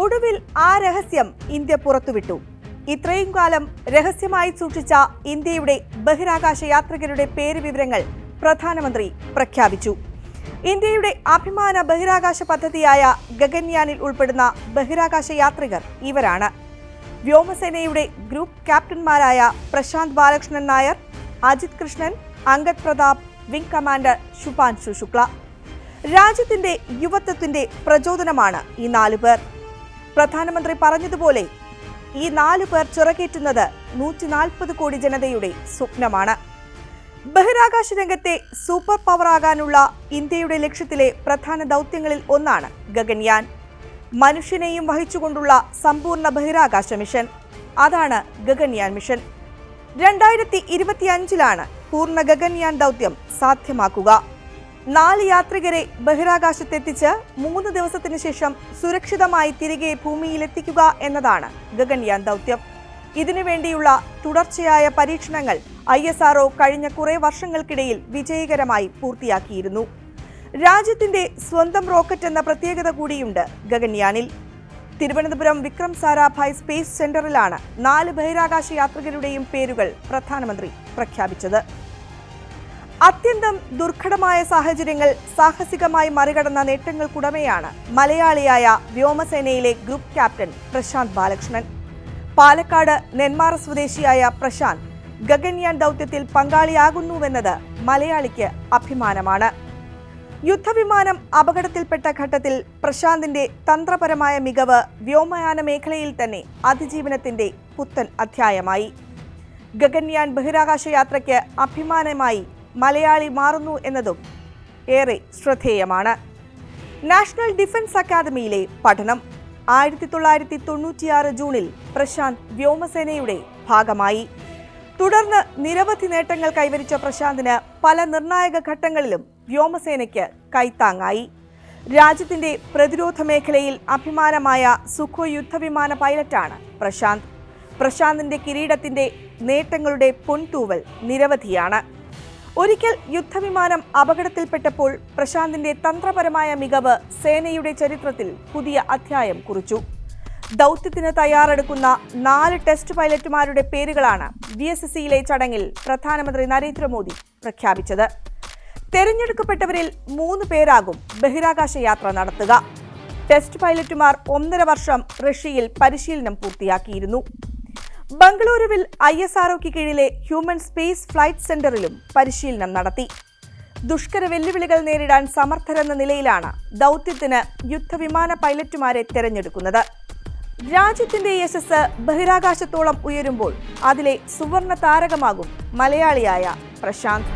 ഒടുവിൽ ആ രഹസ്യം ഇന്ത്യ പുറത്തുവിട്ടു. ഇത്രയും കാലം രഹസ്യമായി സൂക്ഷിച്ച ഇന്ത്യയുടെ ബഹിരാകാശ യാത്രികരുടെ പേര് വിവരങ്ങൾ പ്രധാനമന്ത്രി പ്രഖ്യാപിച്ചു. ഇന്ത്യയുടെ അഭിമാന ബഹിരാകാശ പദ്ധതിയായ ഗഗൻയാനിൽ ഉൾപ്പെടുന്ന ബഹിരാകാശ യാത്രികർ ഇവരാണ്. വ്യോമസേനയുടെ ഗ്രൂപ്പ് ക്യാപ്റ്റന്മാരായ പ്രശാന്ത് ബാലകൃഷ്ണൻ നായർ, അജിത് കൃഷ്ണൻ, അങ്കദ് പ്രതാപ്, വിംഗ് കമാൻഡർ ശുഭാൻശു ശുക്ല. രാജ്യത്തിന്റെ യുവത്വത്തിന്റെ പ്രചോദനമാണ് ഈ 4 പേർ. പ്രധാനമന്ത്രി പറഞ്ഞതുപോലെ ഈ 4 പേർ ചിറകേറ്റുന്നത് 140 കോടി ജനതയുടെ സ്വപ്നമാണ്. ബഹിരാകാശ രംഗത്തെ സൂപ്പർ പവർ ആകാനുള്ള ഇന്ത്യയുടെ ലക്ഷ്യത്തിലെ പ്രധാന ദൗത്യങ്ങളിൽ ഒന്നാണ് ഗഗൻയാൻ. മനുഷ്യനെയും വഹിച്ചുകൊണ്ടുള്ള സമ്പൂർണ്ണ ബഹിരാകാശ മിഷൻ. അതാണ് ഗഗൻയാൻ മിഷൻ. 2025 പൂർണ്ണ ഗഗൻയാൻ ദൗത്യം സാധ്യമാക്കുക. 4 യാത്രികരെ ബഹിരാകാശത്തെത്തിച്ച് 3 ദിവസത്തിന് ശേഷം സുരക്ഷിതമായി തിരികെ ഭൂമിയിലെത്തിക്കുക എന്നതാണ് ഗഗൻയാൻ ദൗത്യം. ഇതിനുവേണ്ടിയുള്ള തുടർച്ചയായ പരീക്ഷണങ്ങൾ ISRO കഴിഞ്ഞ കുറെ വർഷങ്ങൾക്കിടയിൽ വിജയകരമായി പൂർത്തിയാക്കിയിരുന്നു. രാജ്യത്തിന്റെ സ്വന്തം റോക്കറ്റ് എന്ന പ്രത്യേകത കൂടിയുണ്ട് ഗഗൻയാനിൽ. തിരുവനന്തപുരം വിക്രം സാരാഭായ് സ്പേസ് സെന്ററിലാണ് 4 ബഹിരാകാശ യാത്രികരുടെയും പേരുകൾ പ്രധാനമന്ത്രി പ്രഖ്യാപിച്ചത്. അത്യന്തം ദുർഘടമായ സാഹചര്യങ്ങൾ സാഹസികമായി മറികടന്ന നേട്ടങ്ങൾക്കുടമയാണ് മലയാളിയായ വ്യോമസേനയിലെ ഗ്രൂപ്പ് ക്യാപ്റ്റൻ പ്രശാന്ത് ബാലകൃഷ്ണൻ. പാലക്കാട് നെന്മാറ സ്വദേശിയായ പ്രശാന്ത് ഗഗൻയാൻ ദൗത്യത്തിൽ പങ്കാളിയാകുന്നുവെന്നത് മലയാളിക്ക് അഭിമാനമാണ്. യുദ്ധവിമാനം അപകടത്തിൽപ്പെട്ട ഘട്ടത്തിൽ പ്രശാന്തിന്റെ തന്ത്രപരമായ മികവ് വ്യോമയാന മേഖലയിൽ തന്നെ അതിജീവനത്തിന്റെ പുത്തൻ അധ്യായമായി. ഗഗൻയാൻ ബഹിരാകാശ യാത്രയ്ക്ക് അഭിമാനമായി മലയാളി മാറുന്നു എന്നതും ഏറെ ശ്രദ്ധേയമാണ്. നാഷണൽ ഡിഫൻസ് അക്കാദമിയിലെ പഠനം. 1996 ജൂണിൽ പ്രശാന്ത് വ്യോമസേനയുടെ ഭാഗമായി. തുടർന്ന് നിരവധി നേട്ടങ്ങൾ കൈവരിച്ച പ്രശാന്തിന് പല നിർണായക ഘട്ടങ്ങളിലും വ്യോമസേനയ്ക്ക് കൈത്താങ്ങായി. രാജ്യത്തിന്റെ പ്രതിരോധ മേഖലയിൽ അഭിമാനമായ സുഖോയ് യുദ്ധവിമാന പൈലറ്റാണ് പ്രശാന്ത്. പ്രശാന്തിന്റെ കിരീടത്തിന്റെ നേട്ടങ്ങളുടെ പൊൻതൂവൽ നിരവധിയാണ്. ഒരിക്കൽ യുദ്ധവിമാനം അപകടത്തിൽപ്പെട്ടപ്പോൾ പ്രശാന്തിന്റെ തന്ത്രപരമായ മികവ് സേനയുടെ ചരിത്രത്തിൽ പുതിയ അധ്യായം കുറിച്ചു. ദൗത്യത്തിന് തയ്യാറെടുക്കുന്ന 4 ടെസ്റ്റ് പൈലറ്റുമാരുടെ പേരുകളാണ് VSSCയിലെ ചടങ്ങിൽ പ്രധാനമന്ത്രി നരേന്ദ്രമോദി പ്രഖ്യാപിച്ചത്. തെരഞ്ഞെടുക്കപ്പെട്ടവരിൽ 3 പേരാകും ബഹിരാകാശ യാത്ര നടത്തുക. ടെസ്റ്റ് പൈലറ്റുമാർ 1.5 വർഷം റഷ്യയിൽ പരിശീലനം പൂർത്തിയാക്കിയിരുന്നു. ബംഗളൂരുവിൽ ISROയ്ക്ക് കീഴിലെ ഹ്യൂമൻ സ്പേസ് ഫ്ലൈറ്റ് സെന്ററിലും പരിശീലനം നടത്തി. ദുഷ്കര വെല്ലുവിളികൾ നേരിടാൻ സമർത്ഥരെന്ന നിലയിലാണ് ദൗത്യത്തിന് യുദ്ധവിമാന പൈലറ്റുമാരെ തെരഞ്ഞെടുക്കുന്നത്. രാജ്യത്തിന്റെ യശസ് ബഹിരാകാശത്തോളം ഉയരുമ്പോൾ അതിലെ സുവർണ താരകമാകും മലയാളിയായ പ്രശാന്ത്.